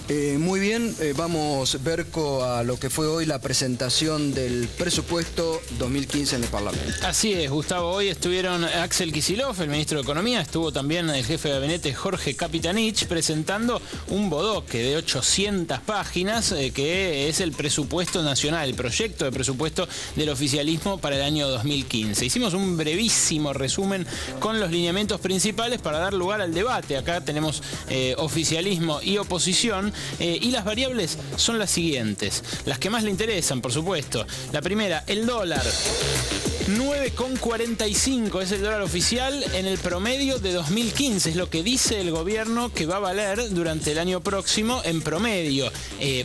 Muy bien, vamos, Berco, a lo que fue hoy la presentación del presupuesto 2015 en el Parlamento. Así es, Gustavo. Hoy estuvieron Axel Kicillof, el ministro de Economía, estuvo también el jefe de gabinete Jorge Capitanich presentando un bodoque de 800 páginas que es el presupuesto nacional, el proyecto de presupuesto del oficialismo para el año 2015. Hicimos un brevísimo resumen con los lineamientos principales para dar lugar al debate. Acá tenemos oficialismo y oposición. Y las variables son las siguientes, las que más le interesan, por supuesto. La primera, el dólar. 9,45 es el dólar oficial en el promedio de 2015. Es lo que dice el gobierno que va a valer durante el año próximo en promedio.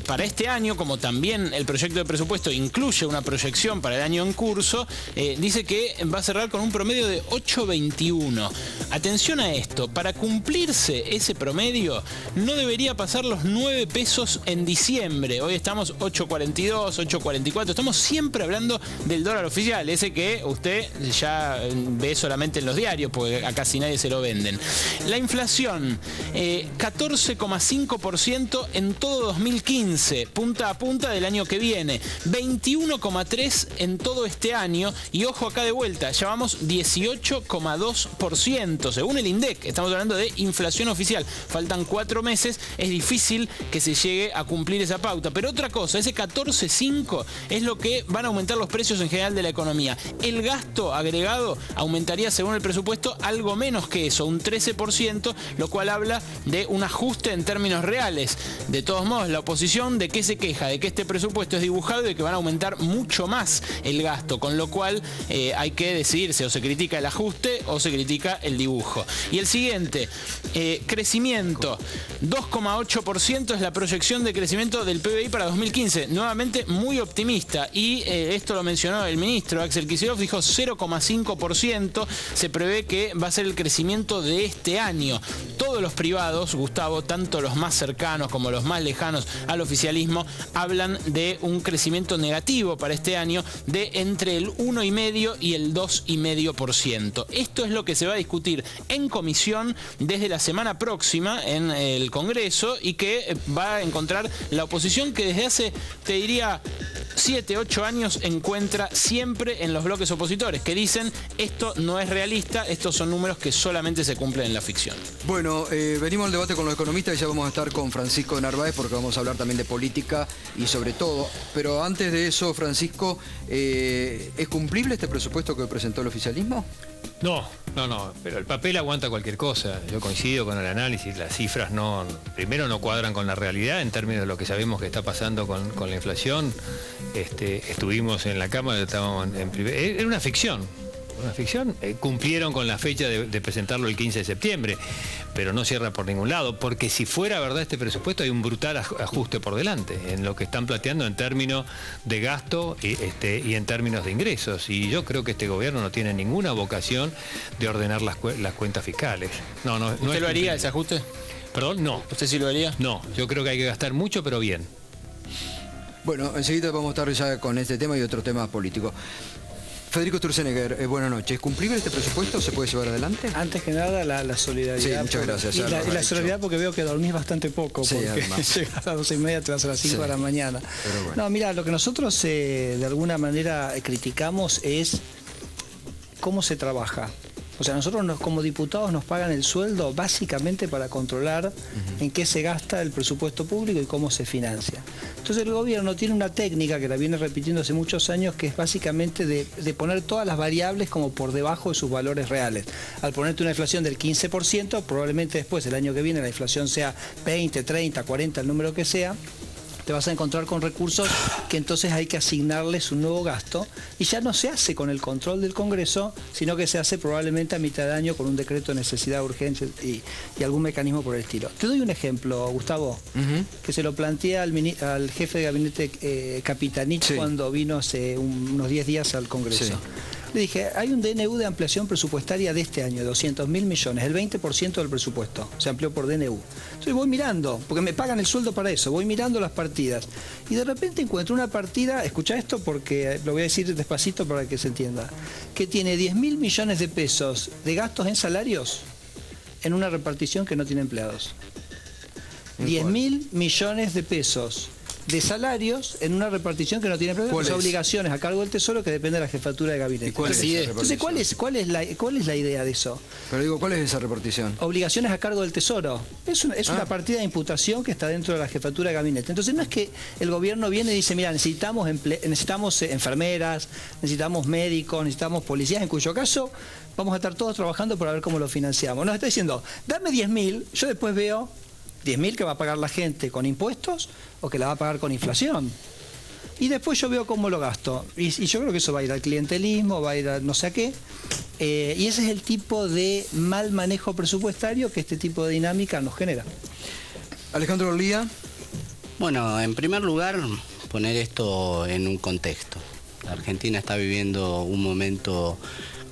Para este año, como también el proyecto de presupuesto incluye una proyección para el año en curso, dice que va a cerrar con un promedio de 8,21. Atención a esto, para cumplirse ese promedio no debería pasar los 9 pesos en diciembre. Hoy estamos 8,42, 8,44. Estamos siempre hablando del dólar oficial, ese que usted ya ve solamente en los diarios, porque a casi nadie se lo venden. La inflación, 14,5% en todo 2015, punta a punta del año que viene. 21,3% en todo este año. Y ojo acá de vuelta, ya vamos 18,2%. Según el INDEC, estamos hablando de inflación oficial. Faltan 4 meses, es difícil que se llegue a cumplir esa pauta. Pero otra cosa, ese 14,5% es lo que van a aumentar los precios en general de la economía. El gasto agregado aumentaría, según el presupuesto, algo menos que eso, un 13%, lo cual habla de un ajuste en términos reales. De todos modos, la oposición, ¿de qué se queja? De que este presupuesto es dibujado y de que van a aumentar mucho más el gasto, con lo cual hay que decidirse, o se critica el ajuste o se critica el dibujo. Y el siguiente, crecimiento, 2,8% es la proyección de crecimiento del PBI para 2015, nuevamente muy optimista, y esto lo mencionó el ministro Axel Kicillof, dijo 0,5%, se prevé que va a ser el crecimiento de este año. Todos los privados, Gustavo, tanto los más cercanos como los más lejanos al oficialismo, hablan de un crecimiento negativo para este año de entre el 1,5% y el 2,5%. Esto es lo que se va a discutir en comisión desde la semana próxima en el Congreso, y que va a encontrar la oposición que desde hace, te diría, 7, 8 años encuentra siempre en los bloques opositores, que dicen esto no es realista, estos son números que solamente se cumplen en la ficción. Bueno, venimos al debate con los economistas y ya vamos a estar con Francisco Narváez porque vamos a hablar también de política y sobre todo. Pero antes de eso, Francisco, ¿es cumplible este presupuesto que presentó el oficialismo? No, pero el papel aguanta cualquier cosa. Yo coincido con el análisis, las cifras primero no cuadran con la realidad en términos de lo que sabemos que está pasando con la inflación. Estuvimos en la Cámara, estábamos era una ficción. Cumplieron con la fecha de presentarlo el 15 de septiembre, pero no cierra por ningún lado, porque si fuera verdad este presupuesto hay un brutal ajuste por delante en lo que están planteando en términos de gasto y en términos de ingresos, y yo creo que este gobierno no tiene ninguna vocación de ordenar las cuentas fiscales. ¿Usted lo haría ese ajuste? ¿Perdón? No. ¿Usted sí lo haría? No, yo creo que hay que gastar mucho, pero bien. Bueno, enseguida vamos a estar ya con este tema y otro tema político. Federico Sturzenegger, buenas noches. ¿Es cumplible este presupuesto? ¿Se puede llevar adelante? Antes que nada, la solidaridad. Sí, muchas gracias. Y la solidaridad porque veo que dormís bastante poco, sí, porque además. llegas a las 12:30, te vas a las 5 de la mañana. Pero bueno. No, mira, lo que nosotros de alguna manera criticamos es cómo se trabaja. O sea, nosotros como diputados nos pagan el sueldo básicamente para controlar en qué se gasta el presupuesto público y cómo se financia. Entonces el gobierno tiene una técnica que la viene repitiendo hace muchos años, que es básicamente de poner todas las variables como por debajo de sus valores reales. Al ponerte una inflación del 15%, probablemente después, el año que viene, la inflación sea 20, 30, 40, el número que sea, te vas a encontrar con recursos que entonces hay que asignarles un nuevo gasto, y ya no se hace con el control del Congreso, sino que se hace probablemente a mitad de año con un decreto de necesidad, urgencia y algún mecanismo por el estilo. Te doy un ejemplo, Gustavo, que se lo planteé al jefe de gabinete Capitanich, sí, cuando vino hace unos 10 días al Congreso. Sí. Le dije, hay un DNU de ampliación presupuestaria de este año, 200.000 millones, el 20% del presupuesto, se amplió por DNU. Entonces voy mirando, porque me pagan el sueldo para eso, voy mirando las partidas, y de repente encuentro una partida, escucha esto porque lo voy a decir despacito para que se entienda, que tiene 10.000 millones de pesos de gastos en salarios en una repartición que no tiene empleados. 10.000 millones de pesos de salarios en una repartición que no tiene problema, con obligaciones a cargo del Tesoro que depende de la jefatura de gabinete. Entonces, ¿cuál es la idea de eso? Pero digo, ¿cuál es esa repartición? Obligaciones a cargo del Tesoro. Es una partida de imputación que está dentro de la jefatura de gabinete. Entonces no es que el gobierno viene y dice, mira, necesitamos enfermeras, necesitamos médicos, necesitamos policías, en cuyo caso vamos a estar todos trabajando para ver cómo lo financiamos. Nos está diciendo, dame 10.000, yo después veo 10.000 que va a pagar la gente con impuestos o que la va a pagar con inflación. Y después yo veo cómo lo gasto. Y yo creo que eso va a ir al clientelismo, va a ir a no sé a qué. Y ese es el tipo de mal manejo presupuestario que este tipo de dinámica nos genera. Alejandro Lía. Bueno, en primer lugar, poner esto en un contexto. La Argentina está viviendo un momento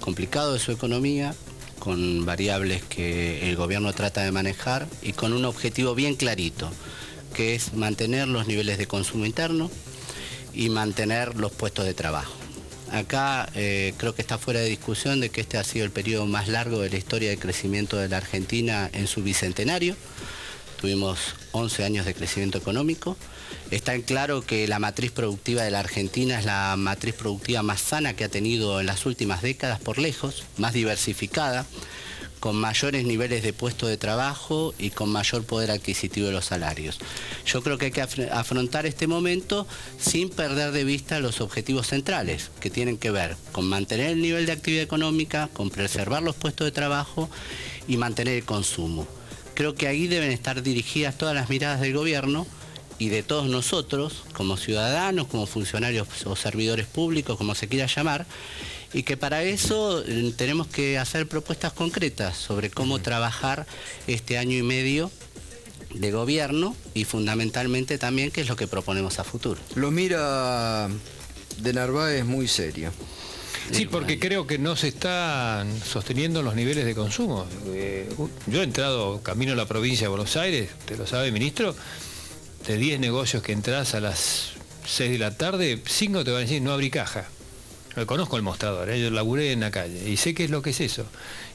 complicado de su economía, con variables que el gobierno trata de manejar y con un objetivo bien clarito, que es mantener los niveles de consumo interno y mantener los puestos de trabajo. Acá creo que está fuera de discusión de que este ha sido el periodo más largo de la historia de crecimiento de la Argentina en su bicentenario. Tuvimos 11 años de crecimiento económico. Está en claro que la matriz productiva de la Argentina es la matriz productiva más sana que ha tenido en las últimas décadas por lejos, más diversificada, con mayores niveles de puesto de trabajo y con mayor poder adquisitivo de los salarios. Yo creo que hay que afrontar este momento sin perder de vista los objetivos centrales, que tienen que ver con mantener el nivel de actividad económica, con preservar los puestos de trabajo y mantener el consumo. Creo que ahí deben estar dirigidas todas las miradas del gobierno y de todos nosotros, como ciudadanos, como funcionarios o servidores públicos, como se quiera llamar, y que para eso tenemos que hacer propuestas concretas sobre cómo trabajar este año y medio de gobierno y fundamentalmente también qué es lo que proponemos a futuro. Lo mira de Narváez muy serio. Sí, porque creo que no se están sosteniendo los niveles de consumo. Yo he entrado camino a la provincia de Buenos Aires, usted lo sabe, ministro, de 10 negocios que entras a las 6 de la tarde, 5 te van a decir no abrí caja. Conozco el mostrador, yo laburé en la calle y sé qué es lo que es eso.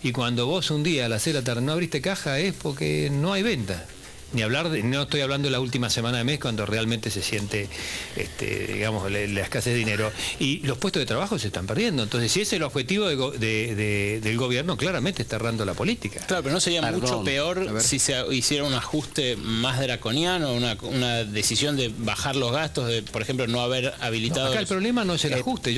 Y cuando vos un día a las 6 de la tarde no abriste caja es porque no hay venta. Ni hablar no estoy hablando de la última semana de mes cuando realmente se siente, digamos, la escasez de dinero. Y los puestos de trabajo se están perdiendo. Entonces, si ese es el objetivo del gobierno, claramente está errando la política. Claro, pero ¿no sería mucho peor si se hiciera un ajuste más draconiano, una decisión de bajar los gastos, de, por ejemplo, no haber habilitado... No, acá el problema no es el ajuste.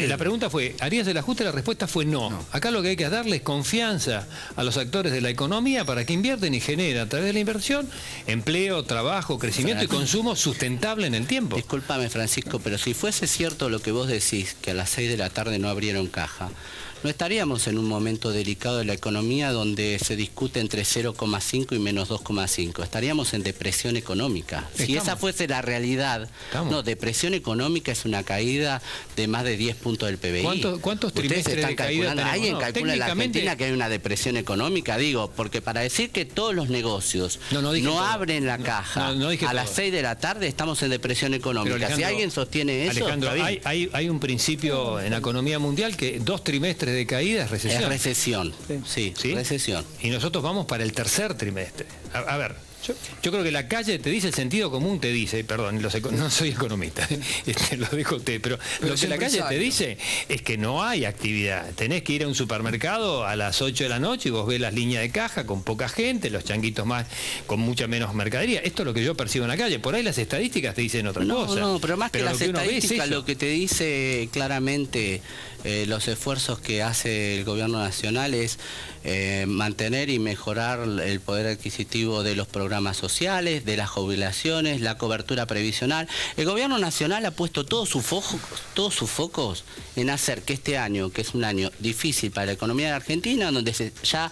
La pregunta fue, ¿harías el ajuste? La respuesta fue no. Acá lo que hay que darles confianza a los actores de la economía para que invierten y generen a través de la inversión empleo, trabajo, crecimiento y consumo sustentable en el tiempo. Discúlpame, Francisco, pero si fuese cierto lo que vos decís, que a las 6 de la tarde no abrieron caja, no estaríamos en un momento delicado de la economía donde se discute entre 0,5 y menos 2,5. Estaríamos en depresión económica. Si esa fuese la realidad, no, depresión económica es una caída de más de 10 puntos del PBI. ¿Cuántos trimestres de caída tenemos? ¿Alguien calcula en la Argentina que hay una depresión económica? Digo, porque para decir que todos los negocios no abren la caja a las 6 de la tarde, estamos en depresión económica. Si alguien sostiene eso, Alejandro, hay un principio en la economía mundial que 2 trimestres de caída es recesión. Es recesión, sí, recesión. Y nosotros vamos para el tercer trimestre. A ver, yo creo que la calle te dice, el sentido común te dice, perdón, no soy economista, lo dejo a usted, pero lo que la calle te dice es que no hay actividad. Tenés que ir a un supermercado a las 8 de la noche y vos ves las líneas de caja con poca gente, los changuitos más con mucha menos mercadería. Esto es lo que yo percibo en la calle. Por ahí las estadísticas te dicen otra cosa. No, pero más que las estadísticas, lo que te dice claramente los esfuerzos que hace el gobierno nacional es mantener y mejorar el poder adquisitivo de los programas sociales, de las jubilaciones, la cobertura previsional. El gobierno nacional ha puesto todos sus focos en hacer que este año, que es un año difícil para la economía de Argentina, donde ya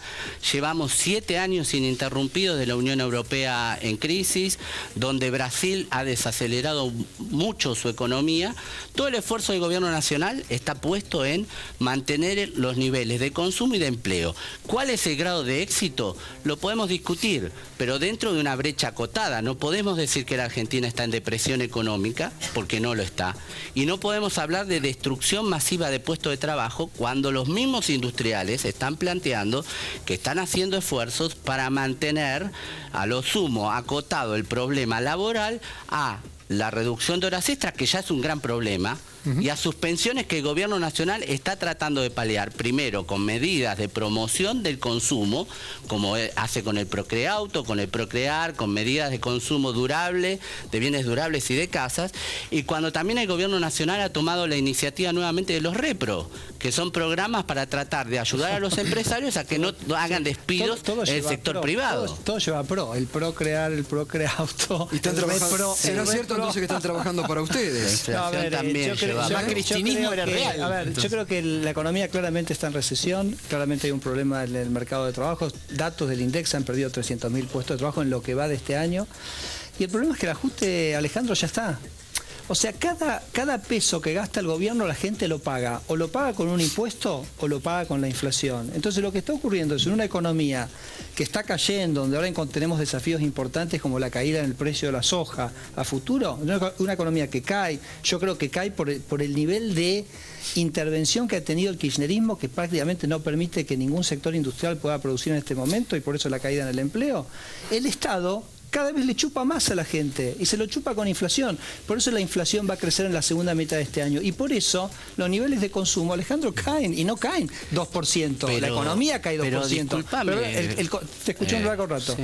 llevamos 7 años ininterrumpidos de la Unión Europea en crisis, donde Brasil ha desacelerado mucho su economía, todo el esfuerzo del gobierno nacional está puesto en mantener los niveles de consumo y de empleo. ¿Cuál es el grado de éxito? Lo podemos discutir, pero dentro de una brecha acotada. No podemos decir que la Argentina está en depresión económica, porque no lo está. Y no podemos hablar de destrucción masiva de puestos de trabajo cuando los mismos industriales están planteando que están haciendo esfuerzos para mantener a lo sumo acotado el problema laboral a la reducción de horas extras, que ya es un gran problema, y a suspensiones que el gobierno nacional está tratando de paliar, primero con medidas de promoción del consumo, como hace con el Procreauto, con el Procrear, con medidas de consumo durable, de bienes durables y de casas, y cuando también el gobierno nacional ha tomado la iniciativa nuevamente de los REPRO, que son programas para tratar de ayudar a los empresarios a que no hagan despidos en el sector privado. Todo lleva pro, el Procrear, el Procreauto, y están el trabajando. REPRO. ¿Será cierto entonces que están trabajando para ustedes? La inflación también lleva. El cristinismo era real. A ver, yo creo que la economía claramente está en recesión, claramente hay un problema en el mercado de trabajo. Datos del INDEX han perdido 300.000 puestos de trabajo en lo que va de este año. Y el problema es que el ajuste, Alejandro, ya está. O sea, cada peso que gasta el gobierno la gente lo paga. O lo paga con un impuesto o lo paga con la inflación. Entonces lo que está ocurriendo es en una economía que está cayendo, donde ahora tenemos desafíos importantes como la caída en el precio de la soja a futuro, una economía que cae, yo creo que cae por el nivel de intervención que ha tenido el kirchnerismo, que prácticamente no permite que ningún sector industrial pueda producir en este momento, y por eso la caída en el empleo. El Estado cada vez le chupa más a la gente y se lo chupa con inflación. Por eso la inflación va a crecer en la segunda mitad de este año. Y por eso los niveles de consumo, Alejandro, caen, y no caen 2%. La economía cae 2%. Pero disculpame. Te escuché un rato. Sí,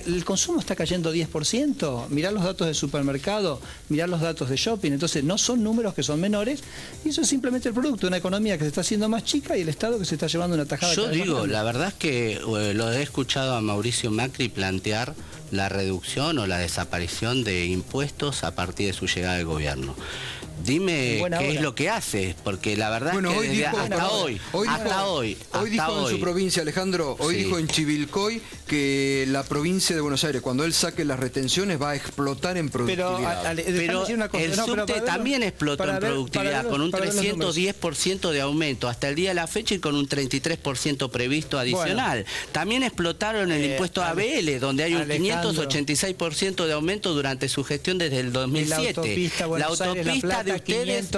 el consumo está cayendo 10%. Mirá los datos del supermercado, mirá los datos de shopping. Entonces no son números que son menores, y eso es simplemente el producto de una economía que se está haciendo más chica y el Estado que se está llevando una tajada. Yo digo, la verdad es que lo he escuchado a Mauricio Macri plantear la reducción o la desaparición de impuestos a partir de su llegada al gobierno. Dime qué es lo que hace, porque la verdad es que hoy dijo, hasta hoy dijo en su provincia, Alejandro, dijo en Chivilcoy que la provincia de Buenos Aires, cuando él saque las retenciones, va a explotar en productividad. Pero el subte también explotó en productividad, con un 310% de aumento hasta el día de la fecha y con un 33% previsto adicional. También explotaron el impuesto ABL, donde hay un 586% de aumento durante su gestión desde el 2007. La autopista de ustedes,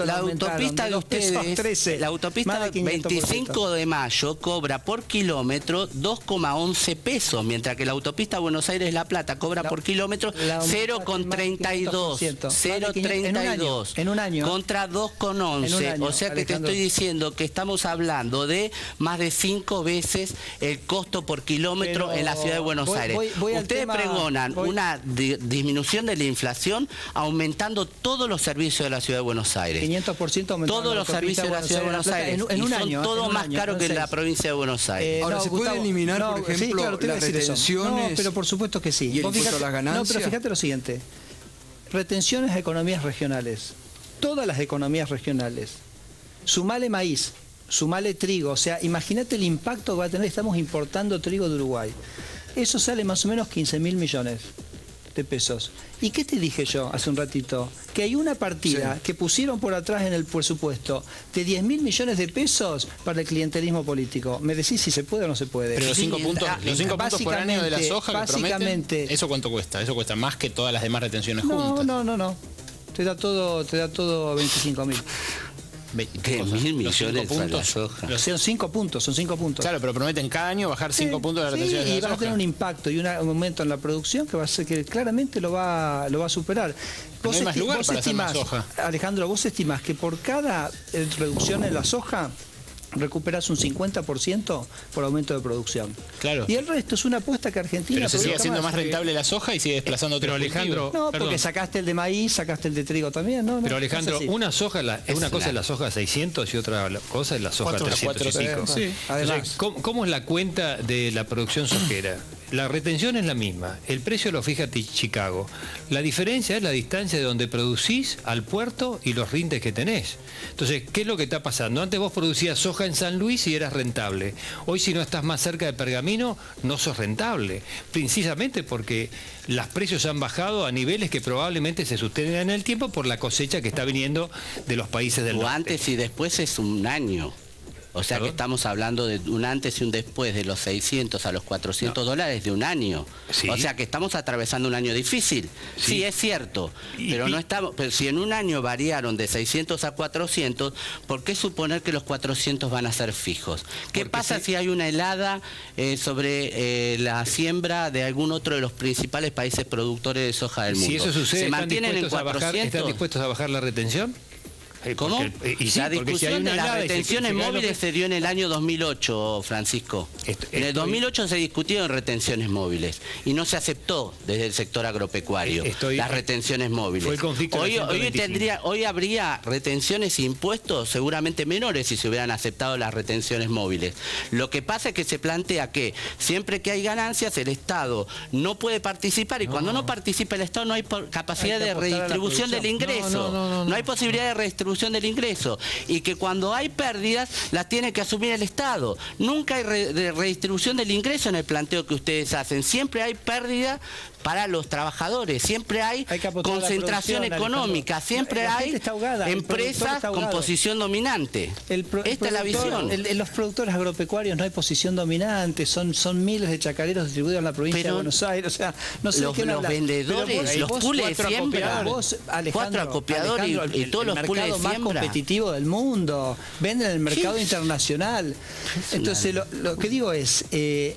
la autopista de ustedes, la autopista 25 de Mayo cobra por kilómetro 2,11 pesos, mientras que la autopista Buenos Aires-La Plata cobra por kilómetro 0,32. 0,32 en un año contra 2,11. O sea que te estoy diciendo que estamos hablando de más de 5 veces el costo por kilómetro en la ciudad de Buenos Aires. Ustedes pregonan una disminución de la inflación aumentando todos los servicios de la ciudad de Buenos Aires. 500% aumentando todos los servicios de la ciudad de Buenos Aires. En un y son año, todo más caro que en la provincia de Buenos Aires. Ahora, ¿se puede eliminar, por ejemplo, las retenciones? No, pero por supuesto que sí. ¿Y el impuesto a las ganancias? No, pero fíjate lo siguiente. Retenciones de economías regionales. Todas las economías regionales. Sumale maíz, sumale trigo. O sea, imagínate el impacto que va a tener. Estamos importando trigo de Uruguay. Eso sale más o menos 15.000 millones de pesos. ¿Y qué te dije yo hace un ratito? Que hay una partida que pusieron por atrás en el presupuesto de 10.000 millones de pesos para el clientelismo político. ¿Me decís si se puede o no se puede? Pero los 5 puntos por año de la soja que prometen, ¿eso cuánto cuesta? ¿Eso cuesta más que todas las demás retenciones juntas? No. Te da todo 25.000. ¿Qué? 1.000 millones de la soja. Son 5 puntos. Claro, pero prometen cada año bajar 5 puntos de la retención de la soja. Y vas a tener un impacto y un aumento en la producción que va a ser que claramente lo va a superar. No hay más lugar para hacer más soja. Alejandro, vos estimás que por cada reducción en la soja recuperas un 50% por aumento de producción. Claro. Y el resto es una apuesta que Argentina... Pero se sigue haciendo más rentable la soja y sigue desplazando otro Alejandro... No, porque sacaste el de maíz, sacaste el de trigo también, ¿no? Pero Alejandro, una cosa es la soja 600 y otra cosa es la soja 300 y pico. Sí. Además, entonces, ¿cómo es la cuenta de la producción sojera? La retención es la misma, el precio lo fija Chicago. La diferencia es la distancia de donde producís al puerto y los rindes que tenés. Entonces, ¿qué es lo que está pasando? Antes vos producías soja en San Luis y eras rentable. Hoy, si no estás más cerca de Pergamino, no sos rentable. Precisamente porque los precios han bajado a niveles que probablemente se sostengan en el tiempo por la cosecha que está viniendo de los países del norte. Antes y después es un año. O sea que estamos hablando de un antes y un después de los 600 a los 400 dólares de un año. Sí. O sea que estamos atravesando un año difícil. Sí, es cierto. Pero no estamos. Pero si en un año variaron de 600 a 400, ¿por qué suponer que los 400 van a ser fijos? ¿Qué pasa si hay una helada sobre la siembra de algún otro de los principales países productores de soja del mundo? Si eso sucede, ¿se mantienen en 400? ¿Están dispuestos a bajar la retención? ¿Cómo? La discusión de las retenciones móviles se dio en el año 2008, Francisco. En el 2008 se discutieron retenciones móviles y no se aceptó desde el sector agropecuario las retenciones móviles. Fue el conflicto Hoy habría retenciones e impuestos seguramente menores si se hubieran aceptado las retenciones móviles. Lo que pasa es que se plantea que siempre que hay ganancias el Estado no puede participar y cuando no participa el Estado no hay capacidad de redistribución del ingreso. No hay posibilidad de redistribución del ingreso y que cuando hay pérdidas las tiene que asumir el Estado. Nunca hay redistribución del ingreso en el planteo que ustedes hacen. Siempre hay pérdida para los trabajadores, siempre hay concentración económica, siempre hay empresas con posición dominante. Esta es la visión. Los productores agropecuarios no hay posición dominante, son miles de chacareros distribuidos en la provincia de Buenos Aires. O sea, no sé los vendedores, los pools de siembra, 4 acopiadores y todos los pools de siembra. Más competitivo del mundo, venden en el mercado internacional. Entonces lo que digo es,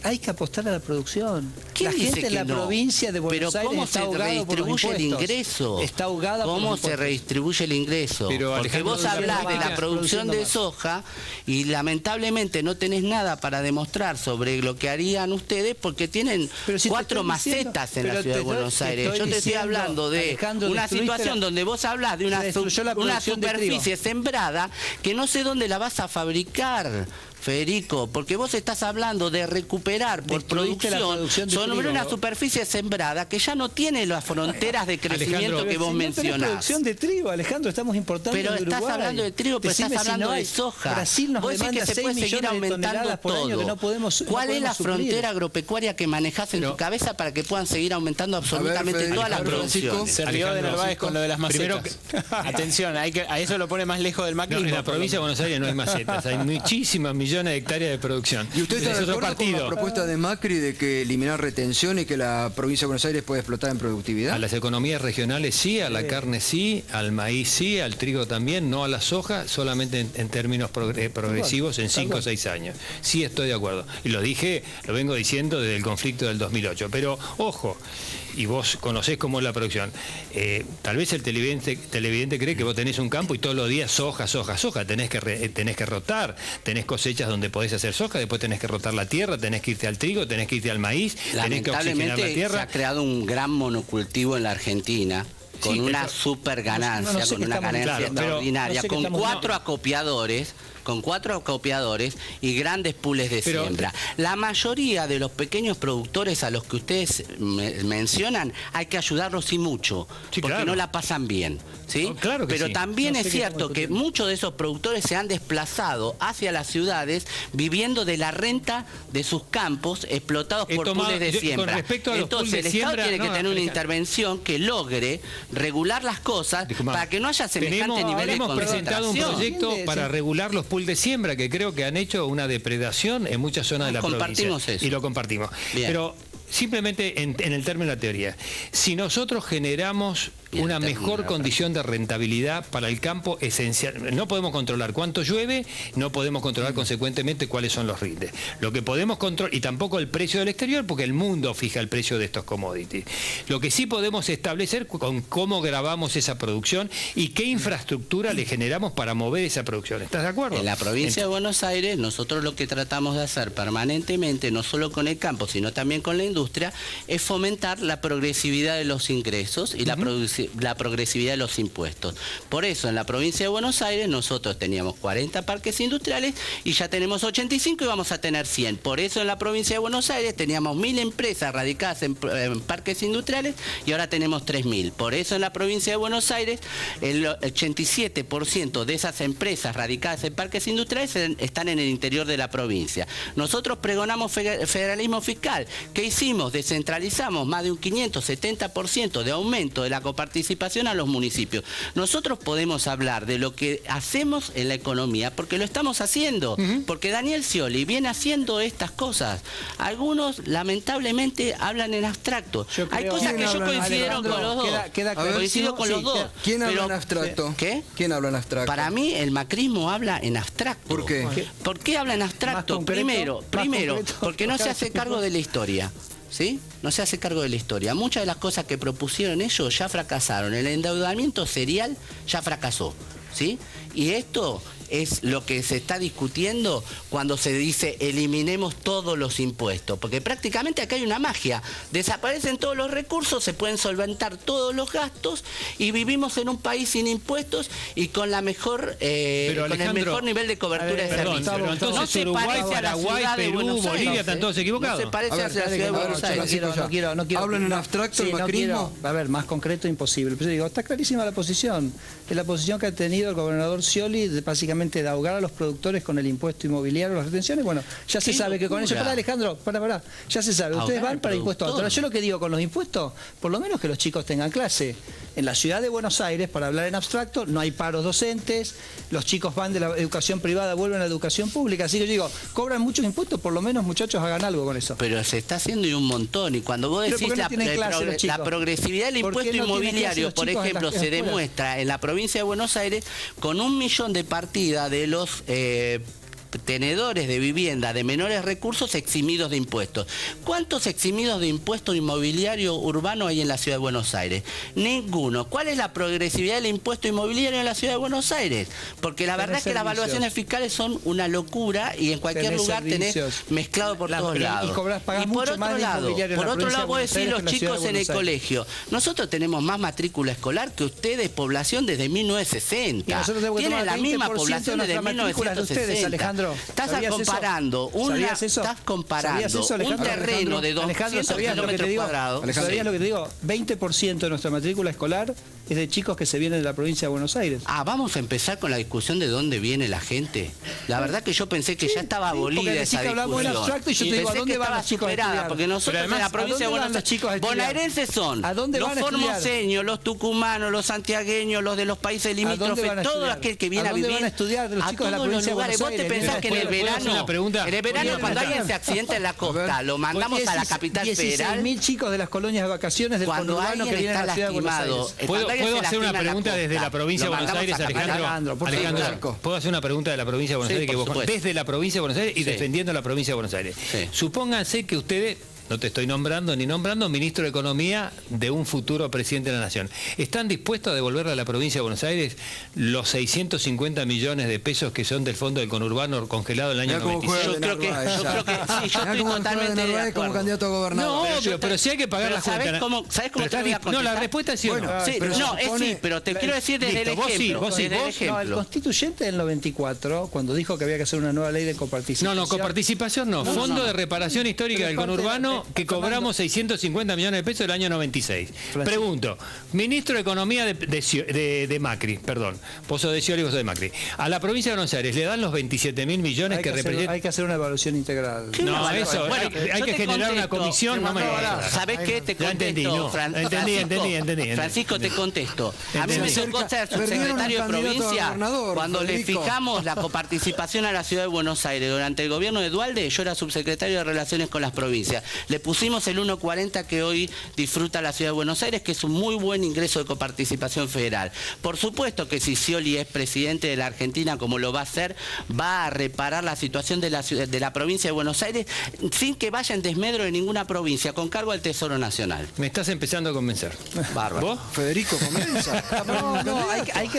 hay que apostar a la producción. La gente en la provincia de Buenos Aires ¿cómo se redistribuye el ingreso? Está ahogada por ¿Cómo se redistribuye el ingreso? Porque vos hablás de la producción de soja y lamentablemente no tenés nada para demostrar sobre lo que harían ustedes porque tienen 4 macetas en la ciudad de Buenos Aires. Yo te estoy hablando de una situación donde vos hablás de una superficie sembrada que no sé dónde la vas a fabricar, Federico, porque vos estás hablando de recuperar por producción sobre una superficie sembrada que ya no tiene las fronteras de crecimiento que vos mencionás. Producción de trigo, Alejandro, estamos importando pero de Uruguay. Estás hablando de trigo, pero estás hablando de soja. Brasil nos demanda 6 millones de toneladas por año que no podemos ¿Cuál es la frontera agropecuaria que manejás en tu cabeza para que puedan seguir aumentando absolutamente todas las producciones? Se rió de Narváez con lo de las macetas. Atención, a eso lo pone más lejos del macrismo. En la provincia de Buenos Aires no hay macetas, hay muchísimas millones de hectáreas de producción. ¿Y usted está de acuerdo con la propuesta de Macri de que eliminar retención y que la provincia de Buenos Aires puede explotar en productividad? A las economías regionales sí, a la carne sí, al maíz sí, al trigo también, no a la soja, solamente en términos progresivos en 5 o 6 años. Sí estoy de acuerdo. Y lo vengo diciendo desde el conflicto del 2008. Pero, ojo, y vos conocés cómo es la producción. Tal vez el televidente cree que vos tenés un campo y todos los días soja, tenés que rotar, tenés cosechas donde podés hacer soja, después tenés que rotar la tierra, tenés que irte al trigo, tenés que irte al maíz, tenés que oxigenar la tierra. Se ha creado un gran monocultivo en la Argentina con una super ganancia, con una ganancia extraordinaria, con 4 acopiadores. Con 4 acopiadores y grandes pools de siembra. La mayoría de los pequeños productores a los que ustedes mencionan hay que ayudarlos y mucho, porque no la pasan bien. ¿sí? Claro que Pero también es cierto que muchos de esos productores se han desplazado hacia las ciudades viviendo de la renta de sus campos explotados por pools de siembra. Entonces el Estado tiene que tener una intervención que logre regular las cosas para que no haya semejante nivel de concentración. Hemos presentado un proyecto para regular los pools de siembra que creo que han hecho una depredación en muchas zonas de la provincia. Compartimos eso. Y lo compartimos. Bien. Pero simplemente en el término de la teoría, si nosotros generamos una mejor condición de rentabilidad para el campo esencial, no podemos controlar cuánto llueve, no podemos controlar consecuentemente cuáles son los rindes. Lo que podemos controlar, y tampoco el precio del exterior, porque el mundo fija el precio de estos commodities. Lo que sí podemos establecer con cómo grabamos esa producción y qué infraestructura le generamos para mover esa producción. ¿Estás de acuerdo? En la provincia de Buenos Aires, nosotros lo que tratamos de hacer permanentemente, no solo con el campo, sino también con la industria, es fomentar la progresividad de los ingresos y la progresividad de los impuestos. Por eso, en la provincia de Buenos Aires, nosotros teníamos 40 parques industriales y ya tenemos 85 y vamos a tener 100. Por eso, en la provincia de Buenos Aires, teníamos 1000 empresas radicadas en parques industriales y ahora tenemos 3000. Por eso, en la provincia de Buenos Aires, el 87% de esas empresas radicadas en parques industriales están en el interior de la provincia. Nosotros pregonamos federalismo fiscal. ¿Qué hicimos? reducimos, descentralizamos más de un 570% de aumento de la coparticipación a los municipios. Nosotros podemos hablar de lo que hacemos en la economía, porque lo estamos haciendo, porque Daniel Scioli viene haciendo estas cosas. Algunos, lamentablemente, hablan en abstracto. Hay cosas que yo coincido con los dos. Coincido con los dos. ¿Quién habla en abstracto? ¿Qué? ¿Quién habla en abstracto? Para mí, el macrismo habla en abstracto. ¿Por qué? ¿Por qué habla en abstracto? Primero, porque no se hace cargo de la historia. ¿Sí? No se hace cargo de la historia. Muchas de las cosas que propusieron ellos ya fracasaron. El endeudamiento serial ya fracasó. ¿Sí? Y esto es lo que se está discutiendo cuando se dice eliminemos todos los impuestos, porque prácticamente acá hay una magia, desaparecen todos los recursos, se pueden solventar todos los gastos y vivimos en un país sin impuestos y con la mejor con el mejor nivel de cobertura de servicios. Pero entonces no se Uruguay, parece a la Paraguay, ciudad de Perú, Buenos Bolivia, Aires, están todos equivocados. No se parece a la ciudad de Buenos Aires. No quiero. ¿Hablan en abstracto el macrismo? A ver, más concreto imposible. Pero yo digo, está clarísima la posición. Es la posición que ha tenido el gobernador Scioli, básicamente de ahogar a los productores con el impuesto inmobiliario, las retenciones. Bueno, ya se sabe que con eso... Pará, Alejandro, pará. Ya se sabe. Ustedes van para impuestos altos. Ahora, yo lo que digo con los impuestos, por lo menos que los chicos tengan clase. En la ciudad de Buenos Aires, para hablar en abstracto, no hay paros docentes, los chicos van de la educación privada, vuelven a la educación pública. Así que yo digo, cobran muchos impuestos, por lo menos, muchachos, hagan algo con eso. Pero se está haciendo y un montón. Y cuando vos decís la progresividad del impuesto inmobiliario, por ejemplo, se demuestra en la provincia de Buenos Aires con 1 millón de partida de los tenedores de vivienda de menores recursos eximidos de impuestos. ¿Cuántos eximidos de impuesto inmobiliario urbano hay en la ciudad de Buenos Aires? Ninguno. ¿Cuál es la progresividad del impuesto inmobiliario en la ciudad de Buenos Aires? Porque la verdad es que las evaluaciones fiscales son una locura y en cualquier lugar tenés mezclado por todos lados. Y por otro lado, vos decís los chicos en el colegio. Nosotros tenemos más matrícula escolar que ustedes, población desde 1960. Tienen la misma población desde 1960. Estás comparando un terreno de 200 kilómetros cuadrados. ¿Sabías lo que te digo? 20% de nuestra matrícula escolar es de chicos que se vienen de la provincia de Buenos Aires. Vamos a empezar con la discusión de dónde viene la gente. La verdad que yo pensé que ya estaba abolida esa discusión. Abstracto y yo te digo, ¿a dónde van los chicos superada, porque nosotros en la provincia de Buenos Aires, bonaerenses son los formoseños, los tucumanos, los santiagueños, los de los países limítrofes, todo aquel que viene a vivir. ¿A dónde van a estudiar los chicos de la provincia de Buenos Aires? ¿Vos te pensás que en el verano cuando alguien se accidenta en la costa, lo mandamos a la capital federal? 16.000 chicos de las colonias de vacaciones del conurbano que vienen a la ciudad de Buenos Aires. ¿Puedo hacer una pregunta desde la provincia de Buenos Aires, Alejandro? ¿Puedo hacer una pregunta de la provincia de Buenos Aires? Desde la provincia de Buenos Aires y defendiendo la provincia de Buenos Aires. Supónganse que ustedes... No te estoy nombrando ni nombrando ministro de Economía de un futuro presidente de la Nación. ¿Están dispuestos a devolverle a la provincia de Buenos Aires los 650 millones de pesos que son del fondo del conurbano congelado en el año 96? Yo creo que sí, yo estoy totalmente de acuerdo. Como candidato a gobernador. No, obvio, pero si hay que pagar la cuenta. ¿Sabés cómo te voy a contestar? No, la respuesta es sí o no. Pero te quiero decir desde el ejemplo. El constituyente del 94, cuando dijo que había que hacer una nueva ley de coparticipación... No, coparticipación no. Fondo de reparación histórica del conurbano que cobramos 650 millones de pesos el año 96. Pregunto, ministro de Economía de Macri, perdón, vos sos de Scioli, vos sos de Macri. A la provincia de Buenos Aires le dan los 27.000 millones que representan... Hay que hacer una evaluación integral. No, eso, hay que generar una comisión. ¿Sabés qué? Te contesto. Entendí. Francisco, te contesto. A mí me tocó ser subsecretario de provincia cuando le fijamos la coparticipación a la ciudad de Buenos Aires. Durante el gobierno de Dualde, yo era subsecretario de Relaciones con las provincias. Le pusimos el 1.40 que hoy disfruta la ciudad de Buenos Aires, que es un muy buen ingreso de coparticipación federal. Por supuesto que si Scioli es presidente de la Argentina, como lo va a hacer, va a reparar la situación de la provincia de Buenos Aires sin que vaya en desmedro de ninguna provincia, con cargo al Tesoro Nacional. Me estás empezando a convencer. Bárbaro. ¿Vos? Federico, comienza. Hay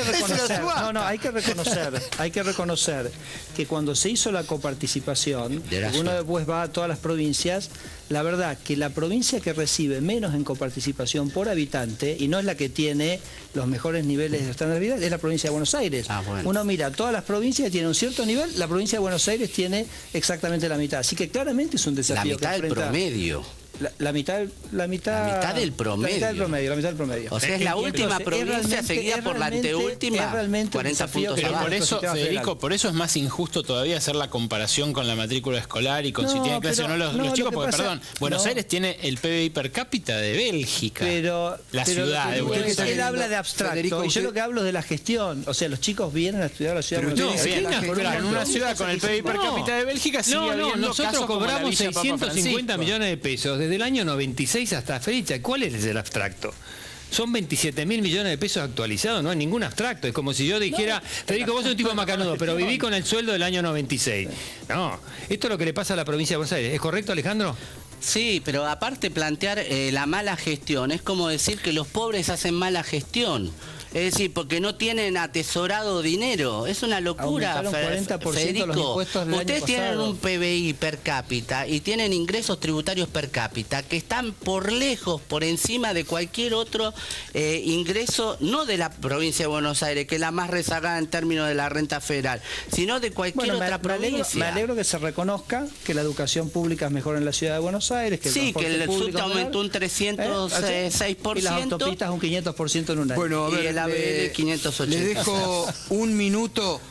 que reconocer que cuando se hizo la coparticipación, uno después va a todas las provincias, la verdad que la provincia que recibe menos en coparticipación por habitante, y no es la que tiene los mejores niveles de estandarización, es la provincia de Buenos Aires. Uno mira, todas las provincias tienen un cierto nivel, la provincia de Buenos Aires tiene exactamente la mitad. Así que claramente es un desafío. La mitad del promedio. La mitad del promedio. La mitad del promedio. O sea, es la última provincia seguida por la anteúltima, 40 puntos Pero abajo. por eso, Federico, por eso es más injusto todavía hacer la comparación con la matrícula escolar y con si tienen clase o no los chicos, porque perdón, Buenos Aires tiene el PBI per cápita de Bélgica. La ciudad de Buenos Aires. Él habla de abstracto, Federico, y yo lo que hablo es de la gestión. O sea, los chicos vienen a estudiar a la ciudad de Buenos Aires. Pero en una ciudad con el PBI per cápita de Bélgica sigue habiendo nosotros casos como la cobramos Villa Papa 650 Francisco. millones de pesos desde el año 96 hasta la fecha. ¿Cuál es el abstracto? Son 27.000 millones de pesos actualizados, no hay ningún abstracto. Es como si yo dijera, Federico, vos sos un tipo macanudo, pero viví con el sueldo del año 96. No, esto es lo que le pasa a la provincia de Buenos Aires. ¿Es correcto, Alejandro? Sí, pero aparte plantear la mala gestión es como decir que los pobres hacen mala gestión. Es decir, porque no tienen atesorado dinero. Es una locura, Aumentaron 40% Federico. los impuestos del Ustedes año tienen pasado. un PBI per cápita y tienen ingresos tributarios per cápita que están por lejos, por encima de cualquier otro ingreso, no de la provincia de Buenos Aires, que es la más rezagada en términos de la renta federal, sino de cualquier otra provincia. Me alegro que se reconozca que la educación pública es mejor en la ciudad de Buenos Aires, que el sí, que el público subte aumentó un 306%. Y las autopistas un 500% en un año. Bueno, a ver, ABL 580. les dejo un minuto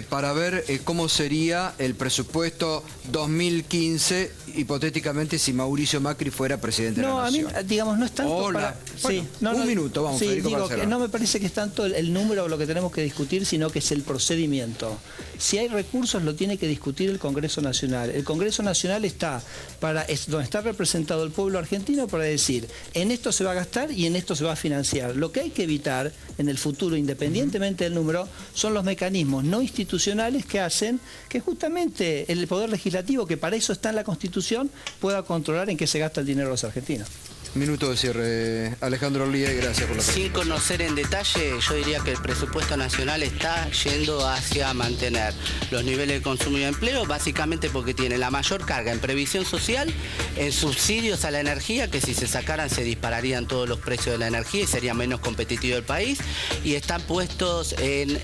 para ver cómo sería el presupuesto 2015, hipotéticamente, si Mauricio Macri fuera presidente de la Nación. A mí, digamos, no es tanto Hola. Bueno, un minuto, vamos, sí, Federico, digo para cerrar. que no me parece que es tanto el número lo que tenemos que discutir, sino que es el procedimiento. Si hay recursos, lo tiene que discutir el Congreso Nacional. El Congreso Nacional está donde está representado el pueblo argentino para decir, en esto se va a gastar y en esto se va a financiar. Lo que hay que evitar en el futuro, independientemente del número, son los mecanismos no institucionales que hacen que justamente el Poder Legislativo, que para eso está en la Constitución, pueda controlar en qué se gasta el dinero de los argentinos. Minuto de cierre, Alejandro Orlía, y gracias por la Sin conocer en detalle, yo diría que el presupuesto nacional está yendo hacia mantener los niveles de consumo y empleo, básicamente porque tiene la mayor carga en previsión social, en subsidios a la energía, que si se sacaran se dispararían todos los precios de la energía y sería menos competitivo el país, y están puestos en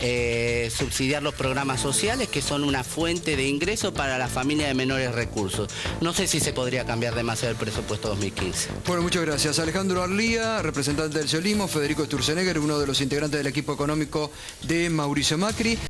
subsidiar los programas sociales, que son una fuente de ingreso para las familias de menores recursos. No sé si se podría cambiar demasiado el presupuesto 2015. Bueno, muchas gracias. Alejandro Arlía, representante del socialismo, Federico Sturzenegger, uno de los integrantes del equipo económico de Mauricio Macri.